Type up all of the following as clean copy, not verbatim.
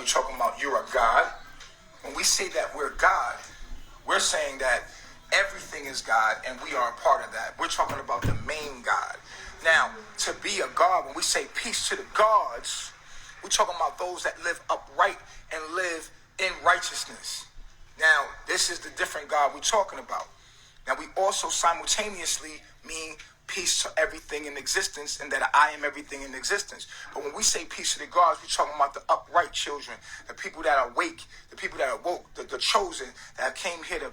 you're talking about you're a God. When we say that we're God, we're saying that everything is God and we are a part of that. We're talking about the main God. Now, to be a God, when we say peace to the gods, we're talking about those that live upright and live in righteousness. Now, this is the different God we're talking about. Now, we also simultaneously mean peace to everything in existence and that I am everything in existence. But when we say peace to the gods, we're talking about the upright children, the people that are awake, the people that are woke, the chosen that came here to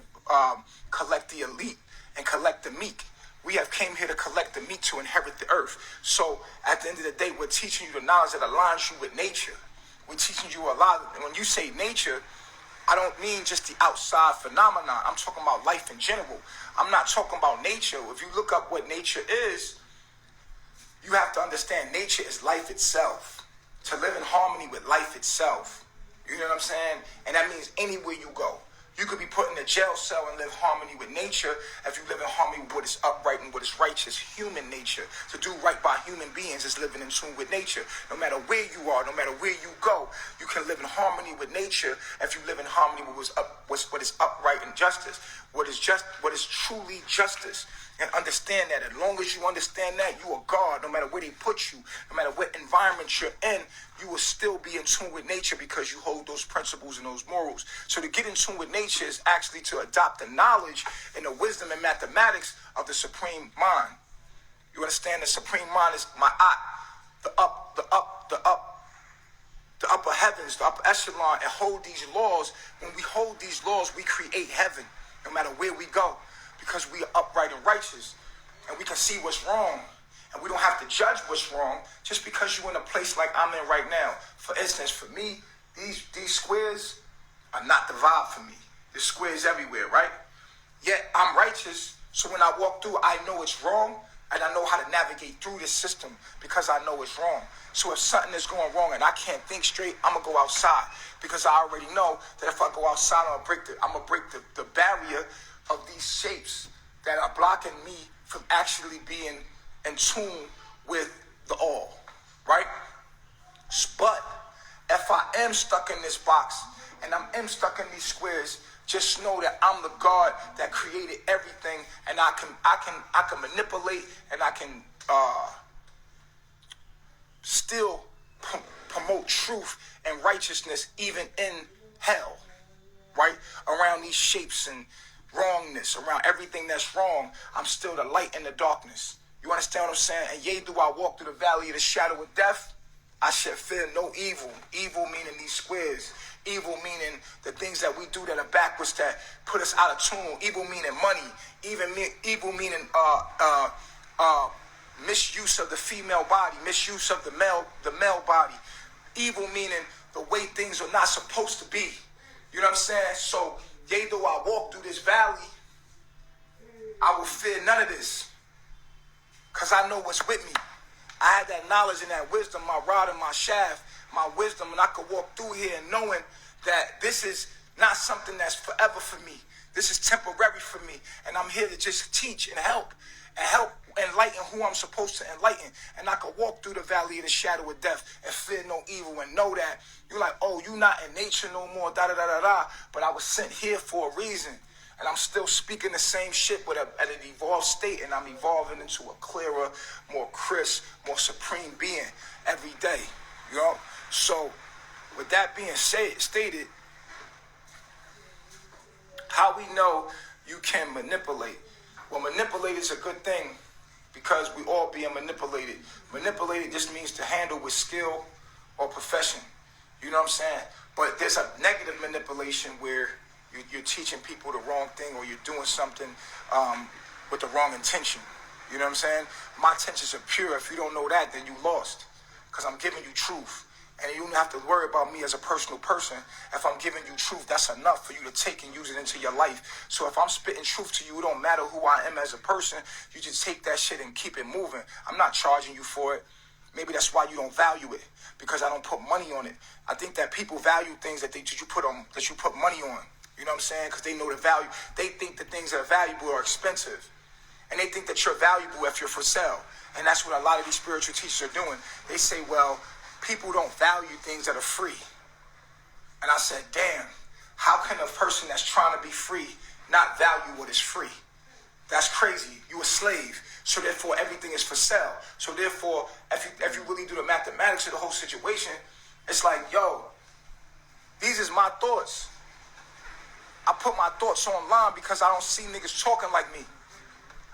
collect the elite and collect the meek. We have came here to collect the meek to inherit the earth. So at the end of the day, we're teaching you the knowledge that aligns you with nature. We're teaching you a lot. And when you say nature, I don't mean just the outside phenomenon. I'm talking about life in general. I'm not talking about nature. If you look up what nature is, you have to understand nature is life itself. To live in harmony with life itself. You know what I'm saying? And that means anywhere you go. You could be put in a jail cell and live harmony with nature if you live in harmony with what is upright and what is righteous. Human nature. To do right by human beings is living in tune with nature. No matter where you are, no matter where you go, you can live in harmony with nature if you live in harmony with what is upright and justice. What is truly justice. And understand that. As long as you understand that, you are God. No matter where they put you, no matter what environment you're in, you will still be in tune with nature because you hold those principles and those morals. So to get in tune with nature is actually to adopt the knowledge and the wisdom and mathematics of the supreme mind. You understand? The supreme mind is ma'at, the upper heavens, the upper echelon, and hold these laws. When we hold these laws, we create heaven, no matter where we go. Because we are upright and righteous, and we can see what's wrong, and we don't have to judge what's wrong just because you're in a place like I'm in right now. For instance, for me, these squares are not the vibe for me. There's squares everywhere, right? Yet I'm righteous, so when I walk through, I know it's wrong, and I know how to navigate through this system because I know it's wrong. So if something is going wrong and I can't think straight, I'm gonna go outside because I already know that if I go outside, I'm gonna break the barrier of these shapes that are blocking me from actually being in tune with the all, right? But if I am stuck in this box and I am stuck in these squares, just know that I'm the God that created everything, and I can manipulate and I can still promote truth and righteousness even in hell, right? Around these shapes and wrongness, around everything that's wrong, I'm still the light in the darkness. You understand what I'm saying? And yea, do I walk through the valley of the shadow of death, I shall fear no evil. Evil meaning these squares. Evil meaning the things that we do that are backwards that put us out of tune. Evil meaning money. Evil meaning misuse of the female body, misuse of the male body. Evil meaning the way things are not supposed to be. You know what I'm saying? So yea, though I walk through this valley, I will fear none of this. Because I know what's with me. I had that knowledge and that wisdom, my rod and my shaft, my wisdom, and I could walk through here knowing that this is not something that's forever for me. This is temporary for me. And I'm here to just teach and help enlighten who I'm supposed to enlighten. And I could walk through the valley of the shadow of death and fear no evil and know that you're like, oh, you're not in nature no more, da-da-da-da-da. But I was sent here for a reason. And I'm still speaking the same shit but at an evolved state. And I'm evolving into a clearer, more crisp, more supreme being every day. You know? So with that being stated, how we know you can manipulate? Well, manipulate is a good thing because we all being manipulated. Manipulated just means to handle with skill or profession. You know what I'm saying? But there's a negative manipulation where you're teaching people the wrong thing or you're doing something with the wrong intention. You know what I'm saying? My intentions are pure. If you don't know that, then you lost because I'm giving you truth. And you don't have to worry about me as a personal person. If I'm giving you truth, that's enough for you to take and use it into your life. So if I'm spitting truth to you, it don't matter who I am as a person. You just take that shit and keep it moving. I'm not charging you for it. Maybe that's why you don't value it, because I don't put money on it. I think that people value things that you put money on. You know what I'm saying? Because they know the value. They think the things that are valuable are expensive. And they think that you're valuable if you're for sale. And that's what a lot of these spiritual teachers are doing. They say, well, people don't value things that are free. And I said, damn, how can a person that's trying to be free not value what is free? That's crazy. You a slave. So therefore everything is for sale. So therefore, if you really do the mathematics of the whole situation, it's like, yo, these is my thoughts. I put my thoughts online because I don't see niggas talking like me.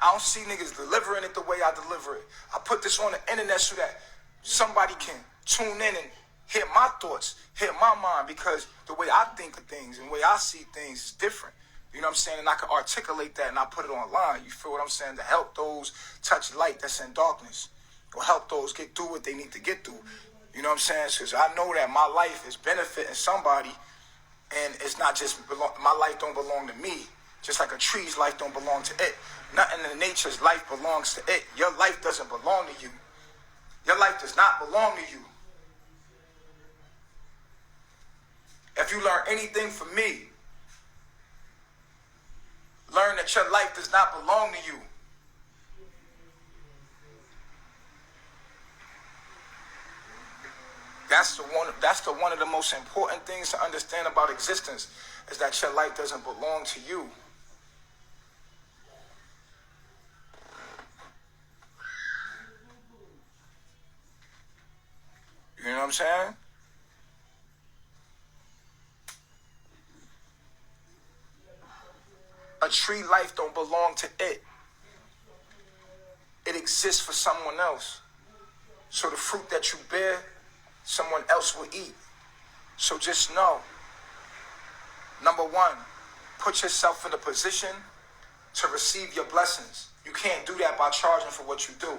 I don't see niggas delivering it the way I deliver it. I put this on the internet so that somebody can tune in and hear my thoughts, hear my mind, because the way I think of things and the way I see things is different. You know what I'm saying? And I can articulate that and I put it online. You feel what I'm saying? To help those touch light that's in darkness. Or help those get through what they need to get through. You know what I'm saying? Because I know that my life is benefiting somebody. And it's not just, my life don't belong to me. Just like a tree's life don't belong to it. Nothing in nature's life belongs to it. Your life doesn't belong to you. Your life does not belong to you. If you learn anything from me, learn that your life does not belong to you. That's the one of the most important things to understand about existence, is that your life doesn't belong to you. You know what I'm saying? A tree life don't belong to it. It exists for someone else. So the fruit that you bear, someone else will eat. So just know, number one, put yourself in a position to receive your blessings. You can't do that by charging for what you do,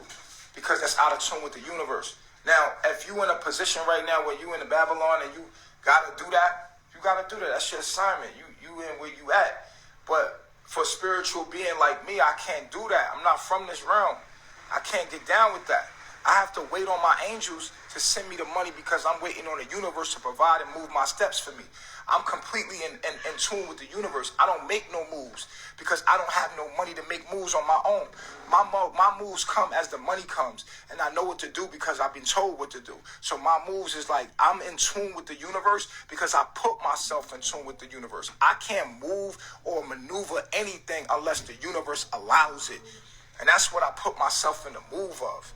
because that's out of tune with the universe. Now, if you in a position right now where you in the Babylon and you gotta do that, you gotta do that. That's your assignment. You in where you at. But for a spiritual being like me, I can't do that. I'm not from this realm. I can't get down with that. I have to wait on my angels to send me the money, because I'm waiting on the universe to provide and move my steps for me. I'm completely in tune with the universe. I don't make no moves because I don't have no money to make moves on my own. My moves come as the money comes, and I know what to do because I've been told what to do. So my moves is like, I'm in tune with the universe because I put myself in tune with the universe. I can't move or maneuver anything unless the universe allows it. And that's what I put myself in the move of.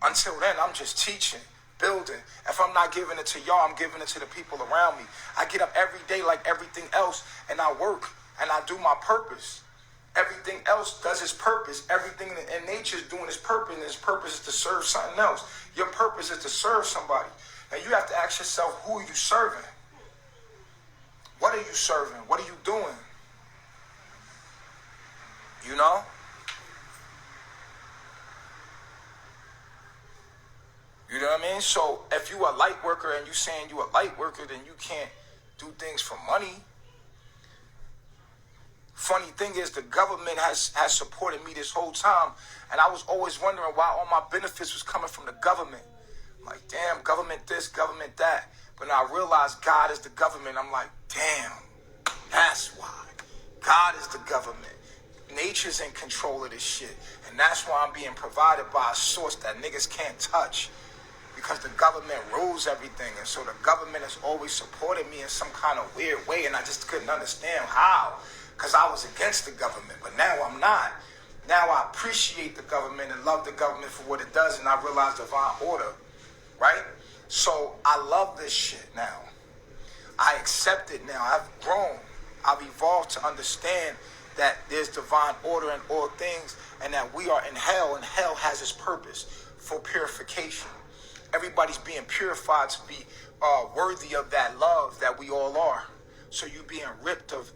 Until then, I'm just teaching, building. If I'm not giving it to y'all, I'm giving it to the people around me. I get up every day like everything else, and I work, and I do my purpose. Everything else does its purpose. Everything in nature is doing its purpose, and its purpose is to serve something else. Your purpose is to serve somebody. Now you have to ask yourself, who are you serving? What are you serving? What are you doing? You know? You know what I mean? So if you a light worker and you saying you a light worker, then you can't do things for money. Funny thing is, the government has supported me this whole time, and I was always wondering why all my benefits was coming from the government. I'm like, damn, government this, government that. But now I realized God is the government. I'm like, damn, that's why. God is the government. Nature's in control of this shit. And that's why I'm being provided by a source that niggas can't touch. Because the government rules everything. And so the government has always supported me in some kind of weird way. And I just couldn't understand how. Because I was against the government. But now I'm not. Now I appreciate the government and love the government for what it does. And I realize divine order. Right? So I love this shit now. I accept it now. I've grown. I've evolved to understand that there's divine order in all things. And that we are in hell. And hell has its purpose for purification. Everybody's being purified to be worthy of that love that we all are. So you being ripped of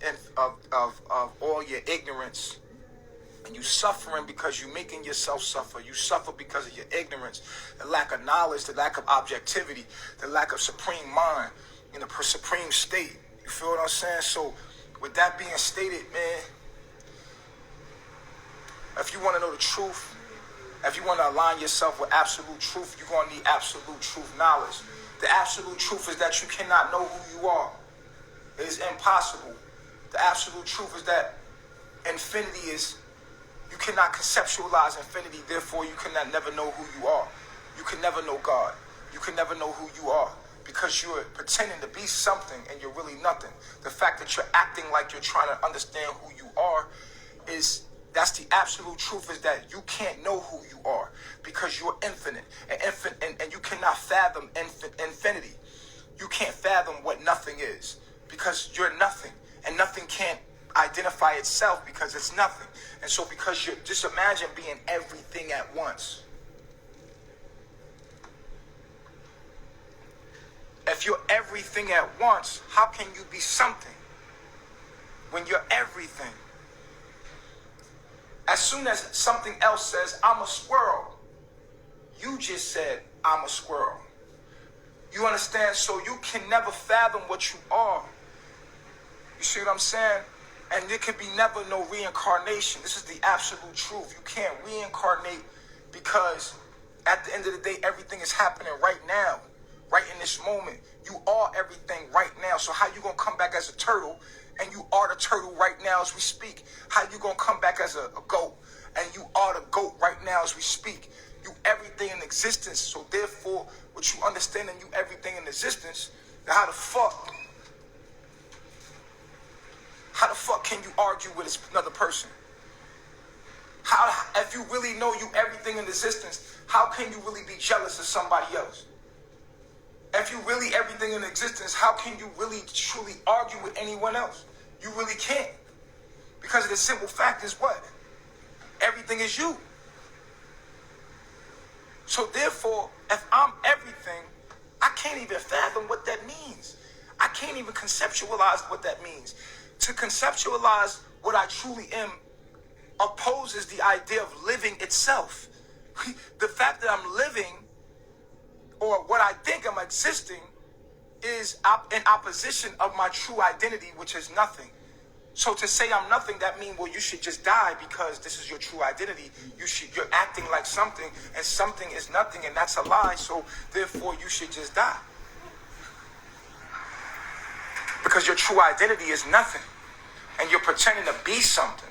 all your ignorance, and you suffering because you making yourself suffer. You suffer because of your ignorance, the lack of knowledge, the lack of objectivity, the lack of supreme mind in the supreme state. You feel what I'm saying? So with that being stated, man, if you want to know the truth, if you want to align yourself with absolute truth, you're going to need absolute truth knowledge. The absolute truth is that you cannot know who you are. It is impossible. The absolute truth is that infinity is, you cannot conceptualize infinity, therefore you cannot never know who you are. You can never know God. You can never know who you are. because you're pretending to be something and you're really nothing. The fact that you're acting like you're trying to understand who you are that's the absolute truth, is that you can't know who you are because you're infinite. And you cannot fathom infinity. You can't fathom what nothing is because you're nothing. And nothing can't identify itself because it's nothing. And so because you're, just imagine being everything at once. If you're everything at once, how can you be something when you're everything? As soon as something else says, I'm a squirrel, you just said, I'm a squirrel. You understand? So you can never fathom what you are. You see what I'm saying? And there can be never no reincarnation. This is the absolute truth. You can't reincarnate because at the end of the day, everything is happening right now. Right in this moment, you are everything right now. So how you gonna come back as a turtle, and you are the turtle right now as we speak? How you gonna come back as a goat, and you are the goat right now as we speak? You everything in existence. So therefore, what you understand and you everything in existence, now how the fuck can you argue with another person? How, if you really know you everything in existence, how can you really be jealous of somebody else? If you really everything in existence, how can you really truly argue with anyone else? You really can't. Because the simple fact is what? Everything is you. So therefore, if I'm everything, I can't even fathom what that means. I can't even conceptualize what that means. To conceptualize what I truly am opposes the idea of living itself. The fact that I'm living, or what I think I'm existing, is in opposition of my true identity, which is nothing. So to say I'm nothing, that means, well, you should just die because this is your true identity. You're acting like something, and something is nothing, and that's a lie. So therefore, you should just die because your true identity is nothing, and you're pretending to be something.